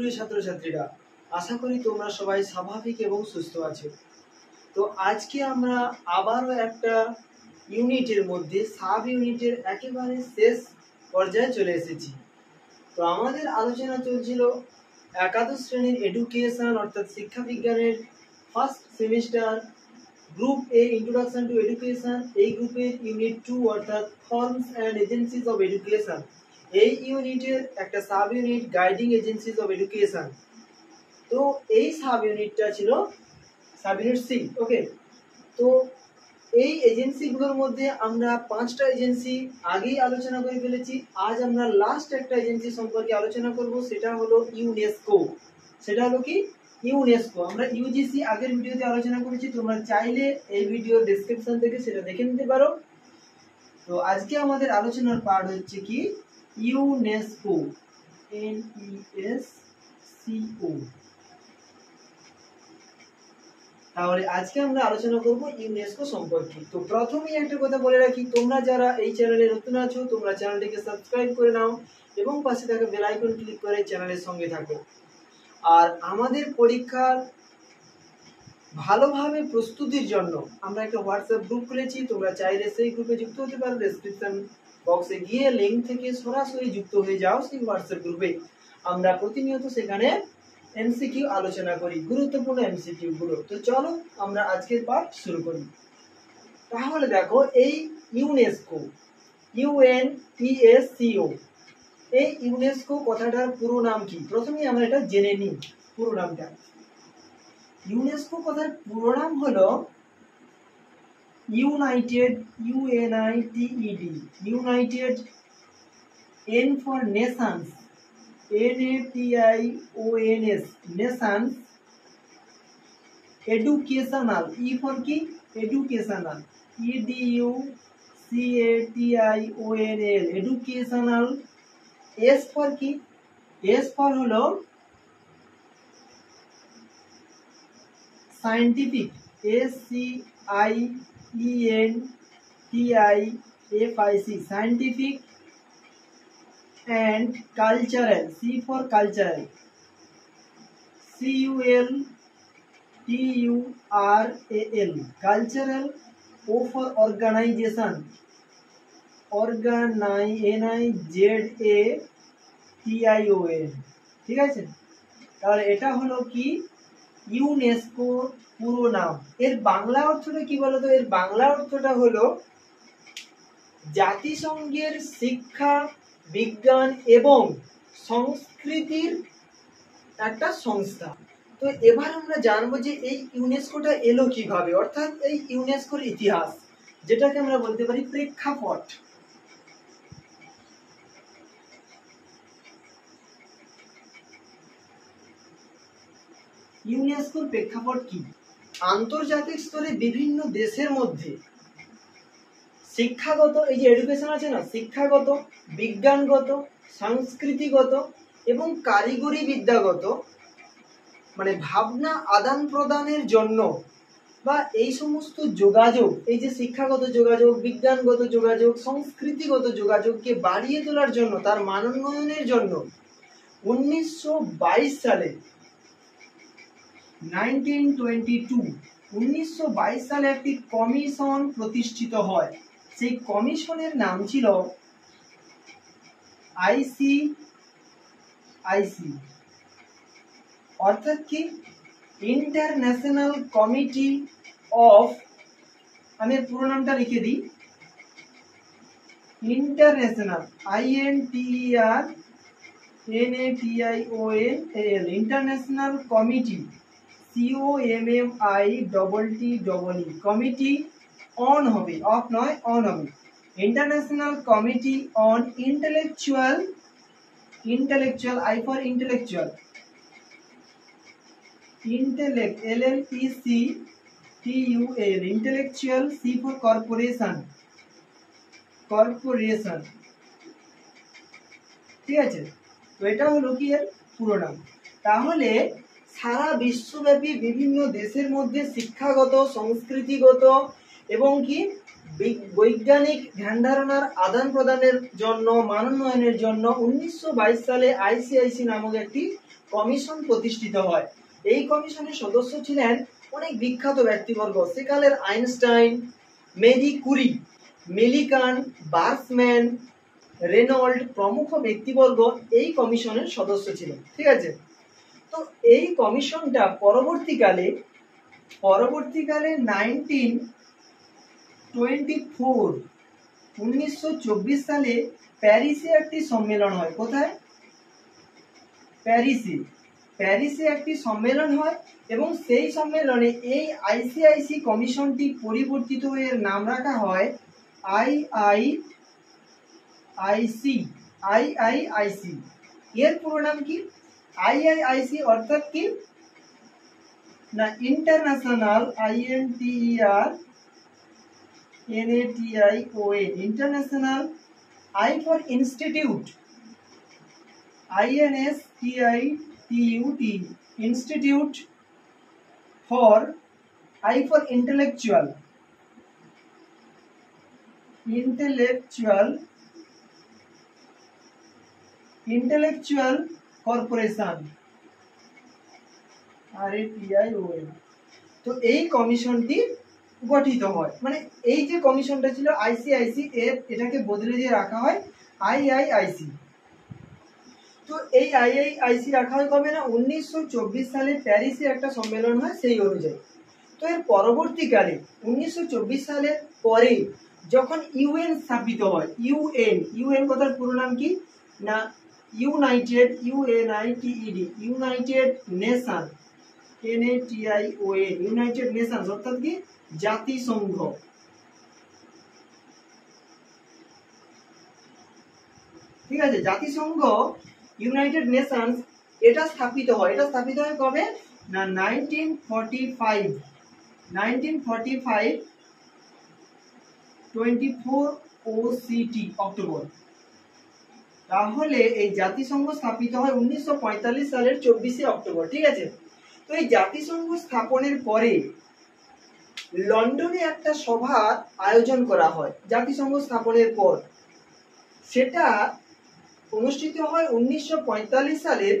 প্রিয় ছাত্রছাত্রীরা, আশা করি তোমরা সবাই স্বাভাবিক এবং সুস্থ আছো। তো আজকে আমরা আবারও একটা ইউনিটের মধ্যে সাব ইউনিটের একেবারে শেষ পর্যায়ে চলে এসেছি। তো আমাদের আলোচনা চলছিল একাদশ শ্রেণীর এডুকেশন অর্থাৎ শিক্ষা বিজ্ঞানের first semester group A introduction to education, এই গ্রুপের ইউনিট 2 অর্থাৎ forms and agencies of education, এই ইউনিটের একটা sub unit guiding agencies of education. তো এই সাব ইউনিটটা ছিল সাব ইউনিট সি। ওকে, তো এই এজেন্সিগুলোর মধ্যে আমরা 5টা এজেন্সি আগেই আলোচনা করে ফেলেছি। আজ আমরা লাস্ট একটা এজেন্সি সম্পর্কে আলোচনা করব, সেটা হলো ইউনেস্কো। সেটা হলো কি ইউনেস্কো। আমরা ইউজিসি আগের ভিডিওতে আলোচনা করেছি, তোমরা চাইলে এই ভিডিওর ডেসক্রিপশন থেকে সেটা দেখে নিতে পারো। তো আজকে আমাদের আলোচনার পার্ট হচ্ছে কি ইউনেস্কো, NESCO। তাহলে আজকে আমরা আলোচনা করব ইউনেস্কো সম্পর্কে। তো প্রথমেই একটা কথা বলে রাখি, তোমরা যারা এই চ্যানেলে নতুন আছো তোমরা চ্যানেলটিকে সাবস্ক্রাইব করে নাও এবং পাশে থাকা বেল আইকন ক্লিক করে চ্যানেলের সঙ্গে থাকো। আর আমাদের পরীক্ষার ভালোভাবে প্রস্তুতির জন্য আমরা একটা হোয়াটসঅ্যাপ গ্রুপ খুলেছি, তোমরা চাইলে সেই গ্রুপে যুক্ত হতে পারো। ডেসক্রিপশন বক্সে গিয়ে লিংক থেকে সরাসরি যুক্ত হয়ে যাও সেই হোয়াটসঅ্যাপ গ্রুপে। আমরা প্রতিনিয়ত সেখানে এমসিকিউ আলোচনা করি, গুরুত্বপূর্ণ এমসিকিউ গুলো। তো চলো আমরা আজকের পার্ট শুরু করি। তাহলে দেখো, এই ইউনেস্কো, UNESCO, এই ইউনেস্কো কথাটার পুরো নাম কি? প্রথমেই আমরা এটা জেনে নিই পুরো নামটা। ইউনেস্কো কথার পুরো নাম হলো United, UNITED, United, N for Nations, NATIONS, Nations, Educational, E for কি Educational, EDUCATIONL, Educational, S for কি S ফর হলো Scientific, SCIENTIFIC, Scientific, and cultural, C for cultural, CULTURAL, cultural, O for organization, NIZATION। ঠিক আছে, তাহলে এটা হলো কি UNESCO পুরো নাম। এর বাংলা অর্থটা কি বলতো? এর বাংলা অর্থটা হলো জাতিসংঘের শিক্ষা, বিজ্ঞান এবং সংস্কৃতির একটা সংস্থা। তো এবার আমরা জানবো যে এই ইউনেস্কোটা এলো কিভাবে, অর্থাৎ এই ইউনেস্কোর ইতিহাস, যেটাকে আমরা বলতে পারি প্রেক্ষাপট। ইউনেস্কোর প্রেক্ষাপট কি? আন্তর্জাতিক স্তরে বিভিন্ন দেশের মধ্যে শিক্ষাগত, এই যে এডুকেশন আছে না, শিক্ষাগত, বিজ্ঞানগত, সংস্কৃতিগত এবং কারিগরি বিদ্যাগত মানে ভাবনা আদান প্রদানের জন্য বা এই সমস্ত যোগাযোগ, এই যে শিক্ষাগত যোগাযোগ, বিজ্ঞানগত যোগাযোগ, সংস্কৃতিগত যোগাযোগকে বাড়িয়ে তোলার জন্য, তার মানোন্নয়নের জন্য 1922 সালে 1922 সালে একটি কমিশন প্রতিষ্ঠিত হয়। সেই কমিশনের নাম ছিল ICIC, অর্থাৎ কি ইন্টারন্যাশনাল কমিটি অফ, আমি পুরো নামটা লিখে দিই, international, INTERNATIONAL, international committee, COMMITTE, committee on হবে, অফ নয়, অন হবে, international committee on intellectual, I for intellectual, intellect, LLECTUAL, intellectual, C for corporation, ঠিক আছে। তো এটা হলো কি এর পুরো নাম। তাহলে সারা বিশ্বব্যাপী বিভিন্ন দেশের মধ্যে শিক্ষাগত, সংস্কৃতিগত এবং কি বৈজ্ঞানিক ধ্যান ধারণার আদান প্রদানের জন্য, মানোন্নয়নের জন্য 1922 সালে ICIC নামক একটি কমিশন প্রতিষ্ঠিত হয়। এই কমিশনের সদস্য ছিলেন অনেক বিখ্যাত ব্যক্তিবর্গ, সেকালের আইনস্টাইন, মেরি কুরি, মিলিকান, বার্সম্যান, রেনল্ড প্রমুখ ব্যক্তিবর্গ এই কমিশনের সদস্য ছিলেন। ঠিক আছে, তো এই কমিশনটা পরবর্তীকালে 1924 সালে প্যারিসে একটি সম্মেলন হয়। কোথায়? প্যারিসে একটি সম্মেলন হয় এবং সেই সম্মেলনে এই আইসিআইসি কমিশনটি পরিবর্তিত হয়ে এর নাম রাখা হয় আইআইআইসি। এর পুরো নাম কি? আইআইআইসি অর্থাৎ কি না international, INTERNATION, international, I for institute, INSTITUT, institute for, I for intellectual corporation, RATION। তো এই কমিশনটি গঠিত হয়, মানে এই যে কমিশনটা ছিল আইসিআইসি এটাকে বদলে দিয়ে রাখা হয় আইআইআইসি। তো এই আইআইআইসি রাখা হয় কবে না 1924 সালে প্যারিসে একটা সম্মেলন হয় সেই অনুযায়ী। তো এর পরবর্তীকালে 1924 সালের পরে যখন ইউএন স্থাপিত হয়, ইউএন কথার পুরো নাম কি না United nation, NATION, United Nations অর্থাৎ কি জাতিসংঘ। ঠিক আছে, জাতিসংঘ ইউনাইটেড নেশনস এটা স্থাপিত হয় কবে না 1945 24 OCT অক্টোবর। তাহলে এই জাতিসংঘ স্থাপিত হয় 1945 সালের 24 অক্টোবর। ঠিক আছে, তো এই জাতিসংঘ স্থাপনের পরে লন্ডনে একটা সভা আয়োজন করা হয় জাতিসংঘ স্থাপনের পর। সেটা অনুষ্ঠিত হয় 1945 সালের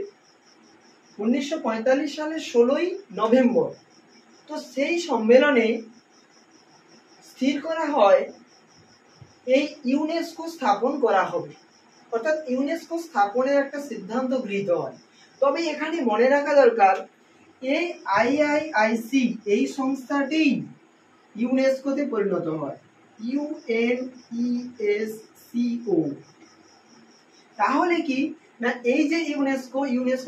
16ই নভেম্বর। তো সেই সম্মেলনে স্থির করা হয় এই ইউনেস্কো স্থাপন করা হবে, অর্থাৎ ইউনেস্কো স্থাপনের একটা সিদ্ধান্ত গৃহীত হয়। তবে এখানে মনে রাখা দরকার এই আইআইআইসি এই সংস্থাটি ইউনেস্কোতে পরিণত হয়, UNESCO। তাহলে কি না এই যে ইউনেস্কো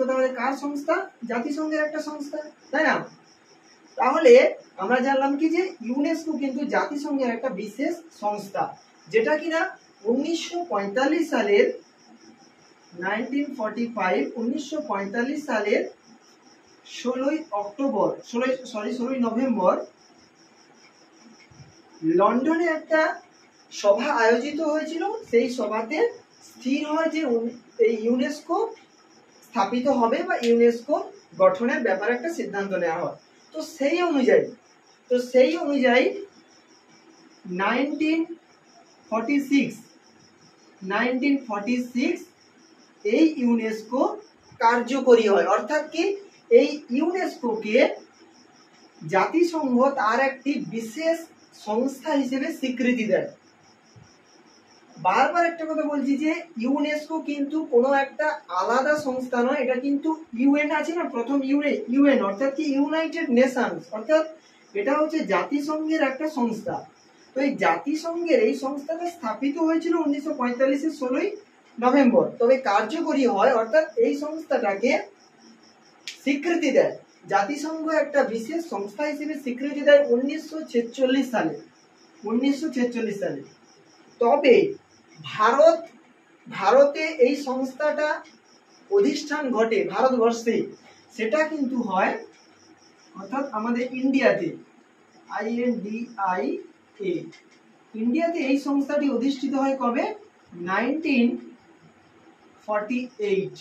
তাহলে কার সংস্থা? জাতিসংঘের একটা সংস্থা, তাই না? তাহলে আমরা জানলাম কি যে ইউনেস্কো কিন্তু জাতিসংঘের একটা বিশেষ সংস্থা, যেটা কিনা 1945 সালের 16ই নভেম্বর লন্ডনে একটা সভা আয়োজিত হয়েছিল। সেই সভাতে স্থির হয় যে এই ইউনেস্কো স্থাপিত হবে বা ইউনেস্কো গঠনের ব্যাপারে একটা সিদ্ধান্ত নেওয়া হয়। তো সেই অনুযায়ী 1946 এই ইউনেস্কো কার্যকরী হয়, অর্থাৎ কি এই ইউনেস্কোকে জাতিসংঘ তার একটি বিশেষ সংস্থা হিসেবে স্বীকৃতি দেয়। বারবার একটা কথা বলছি যে ইউনেস্কো কিন্তু কোনো একটা আলাদা সংস্থা নয়, এটা কিন্তু ইউএন আছে না, প্রথম ইউএন অর্থাৎ কি ইউনাইটেড নেশনস, অর্থাৎ এটা হচ্ছে জাতিসংঘের একটা সংস্থা। তো এই জাতিসংঘের এই সংস্থাটা স্থাপিত হয়েছিল 1945-এর 16ই নভেম্বর, তবে কার্যকরী হয় অর্থাৎ এই সংস্থাটাকে স্বীকৃতি দেয় জাতিসংঘ একটা বিশেষ সংস্থা হিসেবে স্বীকৃতি দেয় 1946 সালে। তবে ভারতে এই সংস্থাটা অধিষ্ঠান ঘটে ভারতবর্ষে, সেটা কিন্তু হয় অর্থাৎ আমাদের ইন্ডিয়াতে, ইন্ডিয়াতে এই সংস্থাটি অধিষ্ঠিত হয় কবে 1948।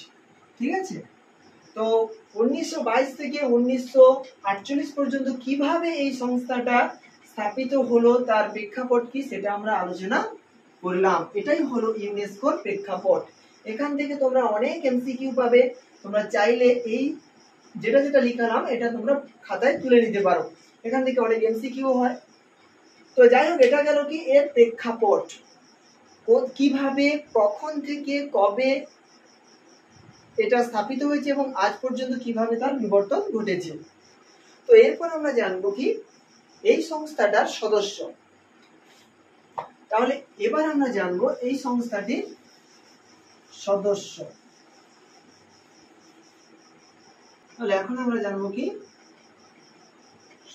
ঠিক আছে, তো 1922 থেকে 1948 পর্যন্ত কিভাবে এই সংস্থাটা স্থাপিত হলো তার প্রেক্ষাপট কি সেটা আমরা আলোচনা করলাম। এটাই হলো ইউনেস্কোর প্রেক্ষাপট। এখান থেকে তোমরা অনেক এমসিকিউ পাবে। তোমরা চাইলে এই যেটা যেটা লিখালাম এটা তোমরা খাতায় তুলে নিতে পারো, এখান থেকে অনেক এমসিকিউ হয়। তো যাই হোক, এটা গেল কি এর প্রেক্ষাপট, কিভাবে কখন থেকে কবে এটা স্থাপিত হয়েছে এবং আজ পর্যন্ত কিভাবে তার বিবর্তন ঘটেছে। তো এরপর আমরা জানবো কি এই সংস্থাটার সদস্য। তাহলে এবার আমরা জানবো এই সংস্থাটির সদস্য। তাহলে এখন আমরা জানবো কি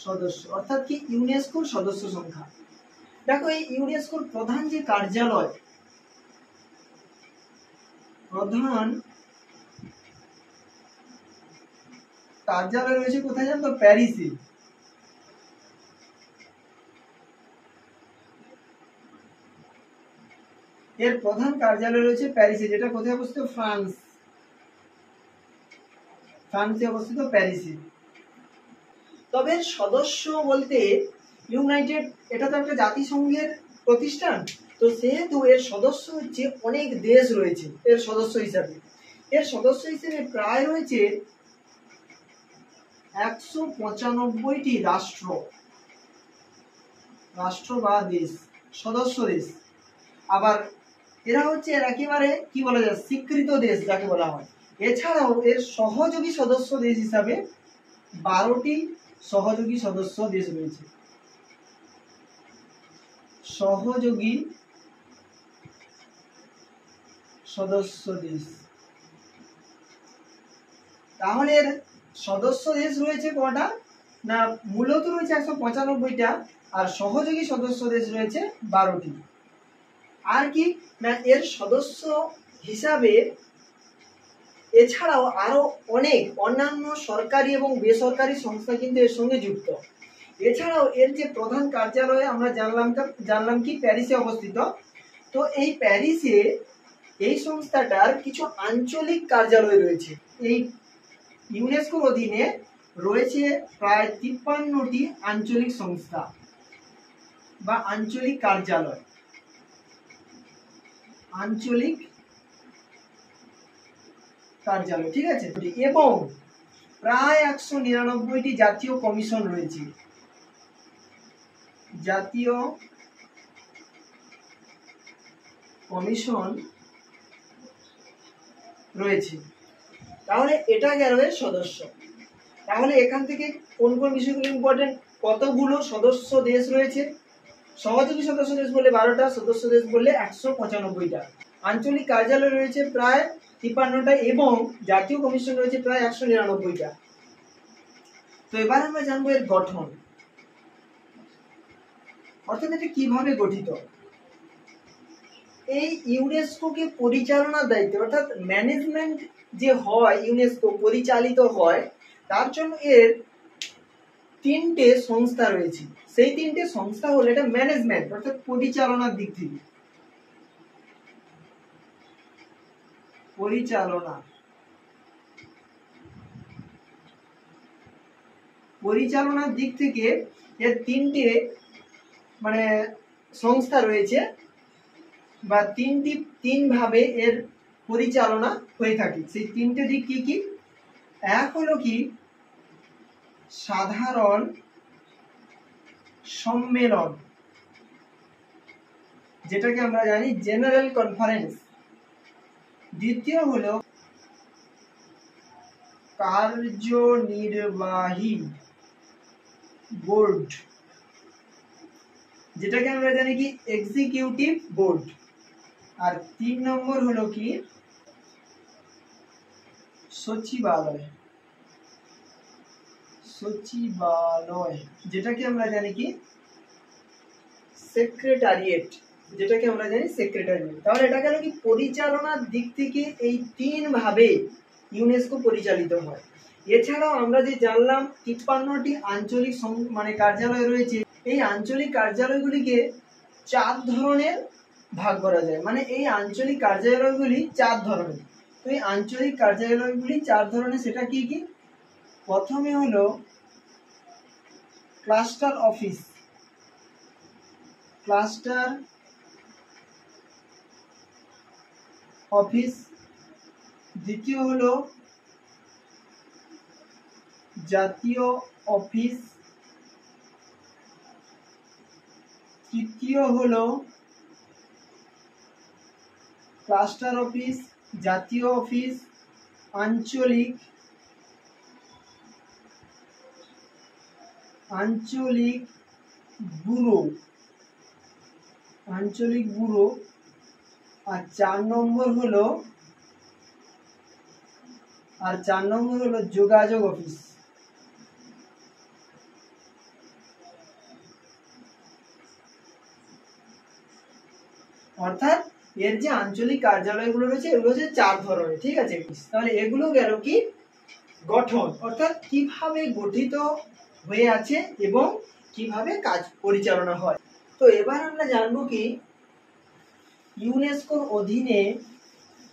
সদস্য, অর্থাৎ কি ইউনেস্কোর সদস্য সংখ্যা। দেখো এই ইউনেস্কোর প্রধান যে কার্যালয়, রয়েছে কোথায় জানো তো? প্যারিসে। এর প্রধান কার্যালয় রয়েছে প্যারিসে, যেটা কোথায় অবস্থিত? ফ্রান্সে অবস্থিত প্যারিসে। তবে সদস্য বলতে ইউনাইটেড, এটা তো একটা জাতিসংঘের প্রতিষ্ঠান, তো সেহেতু এর সদস্য হচ্ছে অনেক দেশ রয়েছে এর সদস্য হিসাবে। এর সদস্য হিসেবে প্রায় রয়েছে 195টি রাষ্ট্র বা দেশ, সদস্য দেশ। আবার এরা হচ্ছে একেবারে কি বলা যায়, স্বীকৃত দেশ যাকে বলা হয়। এছাড়াও এর সহযোগী সদস্য দেশ হিসাবে 12টি সহযোগী সদস্য দেশ রয়েছে। সহযোগী সদস্য দেশ। তাহলে এর সদস্য দেশ রয়েছে কটা না? মূলত রয়েছে 195টা, আর সহযোগী সদস্য দেশ রয়েছে 12টি। আর কি না, এর সদস্য হিসাবে এছাড়াও আরো অনেক অন্যান্য সরকারি এবং বেসরকারি সংস্থা কিন্তু এর সঙ্গে যুক্ত। এছাড়াও এর যে প্রধান কার্যালয় আমরা জানলাম কি প্যারিসে অবস্থিত। তো এই প্যারিসে এই সংস্থাটার কিছু আঞ্চলিক কার্যালয় রয়েছে। এই ইউনেস্কোর অধীনে রয়েছে প্রায় 53টি আঞ্চলিক সংস্থা বা আঞ্চলিক কার্যালয়, ঠিক আছে। এবং প্রায় 199টি জাতীয় কমিশন রয়েছে, জাতীয় কমিশন রয়েছে। তাহলে এটা গেল এর সদস্য। তাহলে এখান থেকে কোন কোন বিষয়গুলো ইম্পর্টেন্ট, কতগুলো সদস্য দেশ রয়েছে? সহযোগী সদস্য দেশ বলে 12টা, সদস্য দেশ বললে 195টা, আঞ্চলিক কার্যালয় রয়েছে প্রায় 53টা এবং জাতীয় কমিশন রয়েছে প্রায় 199টা। তো এবার আমরা জানবো এর গঠন, অর্থাৎ এটা কিভাবে গঠিত। এই ইউনেস্কোকে পরিচালনার দায়িত্ব, অর্থাৎ ম্যানেজমেন্ট যে হয়, ইউনেস্কো পরিচালিত হয়, তার জন্য এর 3টে সংস্থা রয়েছে। সেই 3টে সংস্থা হলো, এটা ম্যানেজমেন্ট অর্থাৎ পরিচালনার দিক থেকে, পরিচালনার দিক থেকে এর 3টে মানে সংস্থা রয়েছে, বা তিন ভাবে এর পরিচালনা হয়ে থাকে। সেই 3টে দিক কি কি? এক হলো কি সাধারণ সম্মেলন, যেটাকে আমরা জানি জেনারেল কনফারেন্স। দ্বিতীয় হলো কার্যনির্বাহী বোর্ড, যেটাকে আমরা জানি কি এক্সিকিউটিভ বোর্ড। আর 3 নম্বর হলো কি সচিবালয়, যেটাকে আমরা জানি কি সেক্রেটারিয়েট, তাহলে এটা গেল কি পরিচালনার দিক থেকে এই 3 ভাবে ইউনেস্কো পরিচালিত হয়। এছাড়াও আমরা যে জানলাম 53টি আঞ্চলিক কার্যালয় রয়েছে। এই আঞ্চলিক কার্যালয়গুলিকে 4 ধরনের ভাগ করা যায়, মানে এই আঞ্চলিক কার্যালয়গুলি 4 ধরনের। তো এই আঞ্চলিক কার্যালয়গুলি 4 ধরনের, সেটা কি কি? প্রথমে হলো ক্লাস্টার অফিস, দ্বিতীয় হলো জাতীয় অফিস, তৃতীয় হলো ক্লাস্টার অফিস, জাতীয় অফিস, আঞ্চলিক ব্যুরো, আর 4 নম্বর হলো যোগাযোগ অফিস। অর্থাৎ এর যে আঞ্চলিক কার্যালয়গুলো রয়েছে এগুলো হচ্ছে 4 ধরনের, ঠিক আছে। তাহলে এগুলো গেল কি গঠন, অর্থাৎ কিভাবে গঠিত হয়ে আছে এবং কিভাবে কাজ পরিচালনা হয়। তো এবার আমরা জানবো কি ইউনেস্কোর অধীনে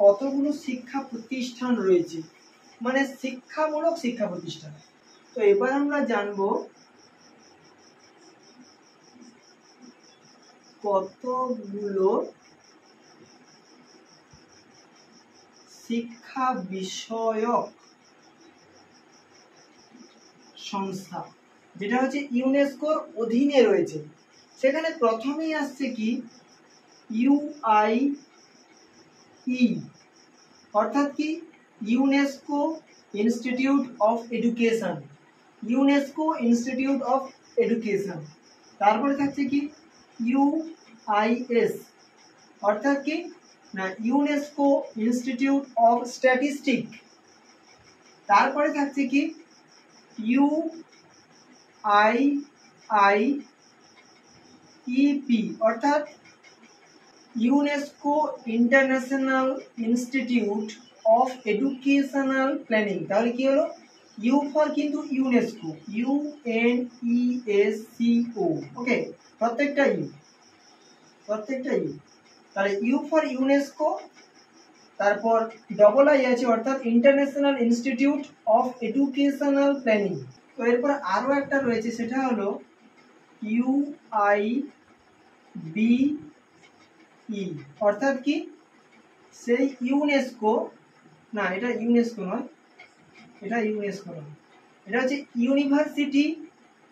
কতগুলো শিক্ষা প্রতিষ্ঠান রয়েছে, মানে শিক্ষামূলক শিক্ষা প্রতিষ্ঠান। তো এবার আমরা জানবো কতগুলো শিক্ষা বিষয়ক সংস্থা যেটা হচ্ছে ইউনেস্কোর অধীনে রয়েছে। সেখানে প্রথমেই আসছে কি ইউআইই, অর্থাৎ কি ইউনেস্কো ইনস্টিটিউট অফ এডুকেশন, তারপরে থাকছে কি ইউআইএস, অর্থাৎ কি না ইউনেস্কো ইনস্টিটিউট অফ স্ট্যাটিস্টিক, তারপরে থাকছে কি ইউআইআইইপি, অর্থাৎ UNESCO international institute of educational planning. তাহলে কি হলো ইউ ফর কিন্তু ইউনেস্কো, ইউএনইএসসিও, ওকে, প্রত্যেকটা ইউ। তাহলে ইউ ফর ইউনেস্কো, তারপর ডবল আই আছে অর্থাৎ international institute of educational planning. তো এরপর আরো একটা রয়েছে সেটা হলো ইউআইবিই, অর্থাৎ কি সেই ইউনেস্কো, না এটা ইউনেস্কো নয়, এটা হচ্ছে university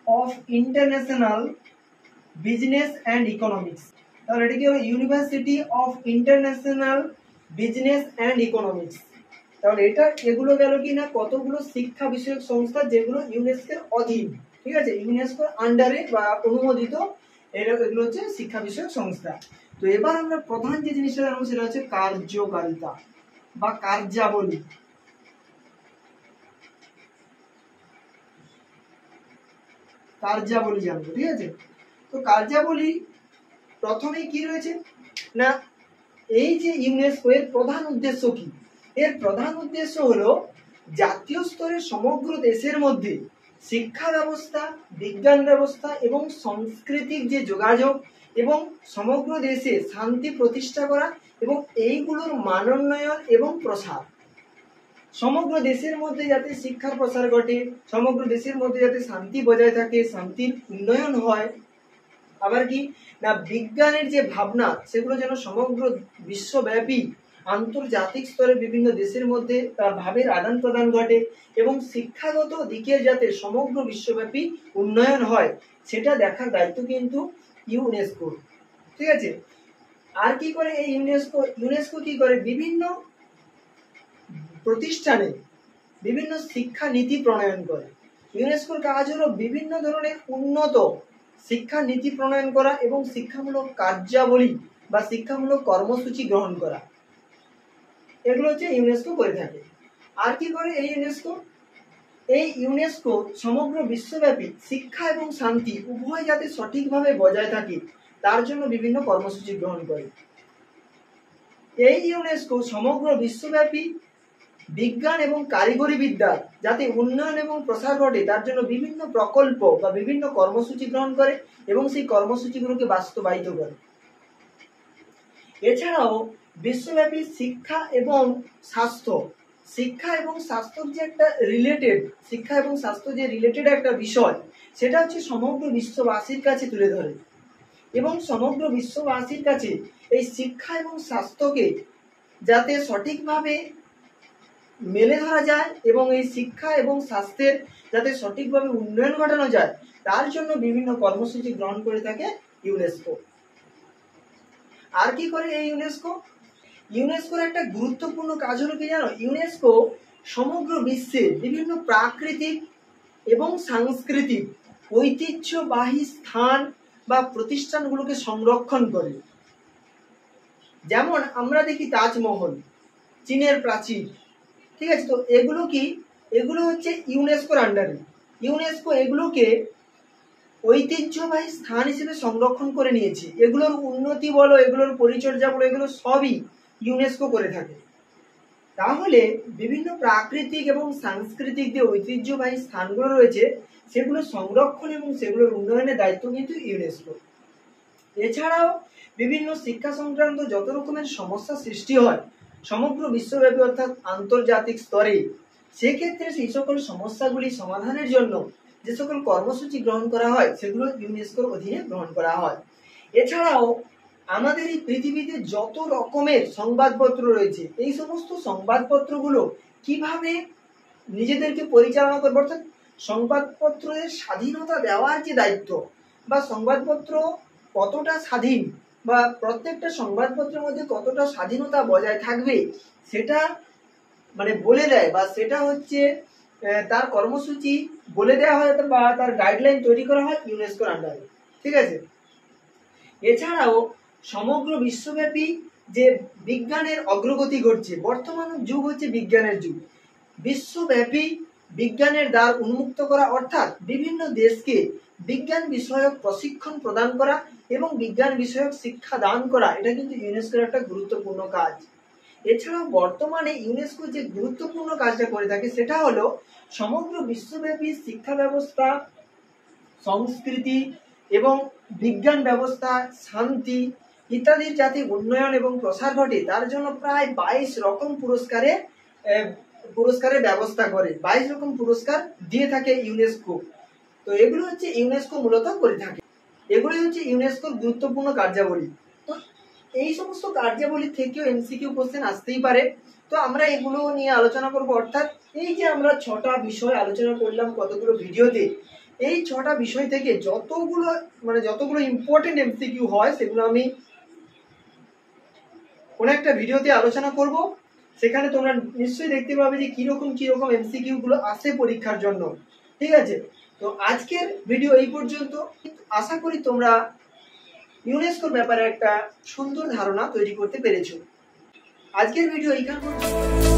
of international business and economics. তাহলে এটা কি হলো university of international business and economics. তাহলে এগুলো গেল কি না কতগুলো শিক্ষা বিষয়ক সংস্থা যেগুলো ইউনেস্কোর অধীন, ঠিক আছে, ইউনেস্কোর আন্ডারে বা অনুমোদিত এগুলো হচ্ছে শিক্ষা বিষয়ক সংস্থা। তো এবার আমরা প্রধান যে জিনিসটা জানবো সেটা হচ্ছে কার্যকারিতা বা কার্যাবলী। জানবো, ঠিক আছে। তো কার্যাবলী প্রথমে কি রয়েছে না এই যে ইউনেস্কো এর প্রধান উদ্দেশ্য কি, এর প্রধান উদ্দেশ্য হলো জাতীয় স্তরে সমগ্র দেশের মধ্যে শিক্ষা ব্যবস্থা, বিজ্ঞান ব্যবস্থা এবং সাংস্কৃতিক যে যোগাযোগ এবং সমগ্র দেশে শান্তি প্রতিষ্ঠা করা এবং এইগুলোর মানোন্নয়ন এবং প্রসার। সমগ্র দেশের মধ্যে যাতে শিক্ষার প্রসার ঘটে, সমগ্র দেশের মধ্যে যাতে শান্তি বজায় থাকে, শান্তির উন্নয়ন হয়, আবার কি না বিজ্ঞানের যে ভাবনা সেগুলো যেন সমগ্র বিশ্বব্যাপী আন্তর্জাতিক স্তরে বিভিন্ন দেশের মধ্যে তার ভাবের আদান প্রদান ঘটে এবং শিক্ষাগত দিকের যাতে সমগ্র বিশ্বব্যাপী উন্নয়ন হয় সেটা দেখার দায়িত্ব কিন্তু ইউনেস্কো, ঠিক আছে। আর কি করে এই ইউনেস্কো কি করে বিভিন্ন প্রতিষ্ঠানে বিভিন্ন শিক্ষা নীতি প্রণয়ন করে। ইউনেস্কোর কাজ হলো বিভিন্ন ধরনের উন্নত শিক্ষা নীতি প্রণয়ন করা এবং শিক্ষামূলক কার্যাবলী বা শিক্ষামূলক কর্মসূচি গ্রহণ করা, এগুলো হচ্ছে ইউনেস্কো করে থাকে। আর কি করে এই ইউনেস্কো সমগ্র বিশ্বব্যাপী শিক্ষা এবং শান্তি উভয় যাতে সঠিকভাবে বজায় থাকে তার জন্য বিভিন্ন কর্মসূচি গ্রহণ করে। এই ইউনেস্কো সমগ্র বিশ্বব্যাপী বিজ্ঞান এবং কারিগরি বিদ্যার যাতে উন্নয়ন এবং প্রসার ঘটে তার জন্য বিভিন্ন প্রকল্প বা বিভিন্ন কর্মসূচি গ্রহণ করে এবং সেই কর্মসূচিগুলোকে বাস্তবায়িত করে। এছাড়াও বিশ্বব্যাপী শিক্ষা এবং স্বাস্থ্যর যে একটা রিলেটেড একটা বিষয় সেটা হচ্ছে সমগ্র বিশ্ববাসীর কাছে তুলে ধরে এবং সমগ্র বিশ্ববাসীর কাছে এই শিক্ষা এবং স্বাস্থ্যকে যাতে সঠিকভাবে মেলে ধরা যায় এবং এই শিক্ষা এবং স্বাস্থ্যের যাতে সঠিকভাবে উন্নয়ন ঘটানো যায় তার জন্য বিভিন্ন কর্মসূচি গ্রহণ করে থাকে ইউনেস্কো। আর কি করে এই ইউনেস্কো? ইউনেস্কোর একটা গুরুত্বপূর্ণ কাজ হলো কি জানো? ইউনেস্কো সমগ্র বিশ্বে বিভিন্ন প্রাকৃতিক এবং সাংস্কৃতিক ঐতিহ্যবাহী স্থান বা প্রতিষ্ঠানগুলোকে সংরক্ষণ করে। যেমন আমরা দেখি তাজমহল, চীনের প্রাচীর, ঠিক আছে? তো এগুলো কি? এগুলো হচ্ছে ইউনেস্কোর আন্ডারে। ইউনেস্কো এগুলোকে ঐতিহ্যবাহী স্থান হিসেবে সংরক্ষণ করে নিয়েছে। এগুলোর উন্নতি বলো, এগুলোর পরিচর্যা বলো, এগুলো সবই ইউনেস্কো করে থাকে। তাহলে বিভিন্ন প্রাকৃতিক এবং সাংস্কৃতিক যে ঐতিহ্যবাহী স্থানগুলো রয়েছে সেগুলো সংরক্ষণ এবং সেগুলোর উন্নয়নের দায়িত্ব কিন্তু ইউনেস্কো। এছাড়াও বিভিন্ন শিক্ষা সংক্রান্ত যত রকমের সমস্যা সৃষ্টি হয় সমগ্র বিশ্বব্যাপী অর্থাৎ আন্তর্জাতিক স্তরে, সেক্ষেত্রে সেই সকল সমস্যাগুলি সমাধানের জন্য যে সকল কর্মসূচি গ্রহণ করা হয় সেগুলো ইউনেস্কোর অধীনে গ্রহণ করা হয়। এছাড়াও আমাদের এই পৃথিবীতে যত রকমের সংবাদপত্র রয়েছে এই সমস্ত সংবাদপত্রগুলো কিভাবে নিজেদেরকে পরিচালনা করবে, অর্থাৎ সংবাদপত্রের স্বাধীনতা দেওয়ার যে দায়িত্ব বা সংবাদপত্র কতটা স্বাধীন বা প্রত্যেকটা সংবাদপত্রের মধ্যে কতটা স্বাধীনতা বজায় থাকবে সেটা মানে বলে দেয় বা সেটা হচ্ছে তার কর্মসূচি বলে দেওয়া হয় বা তার গাইডলাইন তৈরি করা হয় ইউনেস্কোর আন্ডারে, ঠিক আছে? এছাড়াও সমগ্র বিশ্বব্যাপী যে বিজ্ঞানের অগ্রগতি ঘটছে, বর্তমান যুগ হচ্ছে বিজ্ঞানের যুগ। বিশ্বব্যাপী বিজ্ঞানের দ্বার উন্মুক্ত করা অর্থাৎ বিভিন্ন দেশকে বিজ্ঞান বিষয়ক প্রশিক্ষণ প্রদান করা এবং বিজ্ঞান বিষয়ক শিক্ষা দান করা, এটা কিন্তু ইউনেস্কোর একটা গুরুত্বপূর্ণ কাজ। এছাড়াও বর্তমানে ইউনেস্কো যে গুরুত্বপূর্ণ কাজটা করে থাকে সেটা হলো সমগ্র বিশ্বব্যাপী শিক্ষা ব্যবস্থা, সংস্কৃতি এবং বিজ্ঞান ব্যবস্থা, শান্তি ইত্যাদির যাতে উন্নয়ন এবং প্রসার ঘটে তার জন্য প্রায় 22 রকম পুরস্কারের ব্যবস্থা করে। 22 রকম পুরস্কার দিয়ে থাকে ইউনেস্কো। তো এগুলো হচ্ছে ইউনেস্কো মূলত করে থাকে। এগুলো হচ্ছে ইউনেস্কোর গুরুত্বপূর্ণ কার্যাবলী। তো এই সমস্ত কার্যাবলী থেকেও এমসিকিউ কোশ্চেন আসতেই পারে। তো আমরা এগুলো নিয়ে আলোচনা করব, অর্থাৎ এই যে আমরা 6টা বিষয় আলোচনা করলাম কতগুলো ভিডিওতে, এই 6টা বিষয় থেকে যতগুলো ইম্পর্টেন্ট এমসিকিউ হয় সেগুলো আমি কোন একটা ভিডিওতে আলোচনা করব। সেখানে তোমরা নিশ্চয়ই দেখতে পাবে যে কিরকম এমসিকিউ গুলো আসে পরীক্ষার জন্য, ঠিক আছে? তো আজকের ভিডিও এই পর্যন্ত। আশা করি তোমরা ইউনেস্কোর ব্যাপারে একটা সুন্দর ধারণা তৈরি করতে পেরেছো। আজকের ভিডিও এইখানে পর্যন্ত।